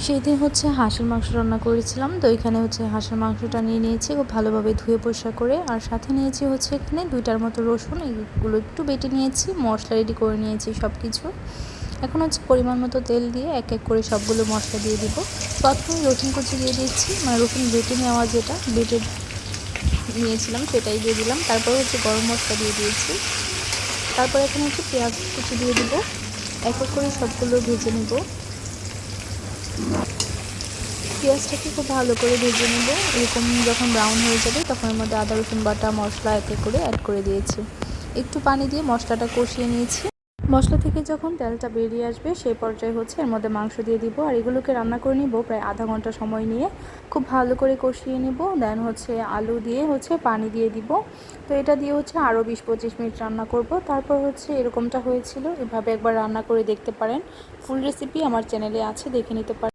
সেদিন হচ্ছে হাঁসের মাংস রান্না করেছিলাম। তো এখানে হচ্ছে হাঁসের মাংসটা নিয়ে নিয়েছি খুব ভালোভাবে ধুয়ে পরিষ্কার করে, আর সাথে নিয়েছি হচ্ছে এখানে 2টার মতো রসুন, এগুলো একটু বেটে নিয়েছি, মশলা রেডি করে নিয়েছি সব কিছু। এখন হচ্ছে পরিমাণ মতো তেল দিয়ে এক এক করে সবগুলো মশলা দিয়ে দিব। প্রথমে রসুন কুচি দিয়ে দিচ্ছি, মানে রসুন বেটে নেওয়া যেটা বেটে নিয়েছিলাম সেটাই দিয়ে দিলাম। তারপর হচ্ছে গরম মশলা দিয়ে দিয়েছি। তারপর এখানে হচ্ছে পেঁয়াজ কুচি দিয়ে দিব, এক এক করে সবগুলো ভেজে নেব। পেঁয়াজটাকে খুব ভালো করে ভেজে নেব। এরকম যখন ব্রাউন হয়ে যাবে তখন এর মধ্যে আদা রসুন বাটা মশলা এক এক করে অ্যাড করে দিয়েছি। একটু পানি দিয়ে মশলাটা কষিয়ে নিয়েছি। মশলা থেকে যখন তেলটা বেরিয়ে আসবে সেই পর্যায়ে হচ্ছে এর মধ্যে মাংস দিয়ে দিব, আর এগুলোকে রান্না করে নিব প্রায় আধা ঘন্টা সময় নিয়ে। খুব ভালো করে কষিয়ে নেব। দেন হচ্ছে আলু দিয়ে হচ্ছে পানি দিয়ে দিব। তো এটা দিয়ে হচ্ছে আরও 20-25 মিনিট রান্না করব। তারপর হচ্ছে এরকমটা হয়েছিল। এভাবে একবার রান্না করে দেখতে পারেন। ফুল রেসিপি আমার চ্যানেলে আছে, দেখে নিতে পারেন।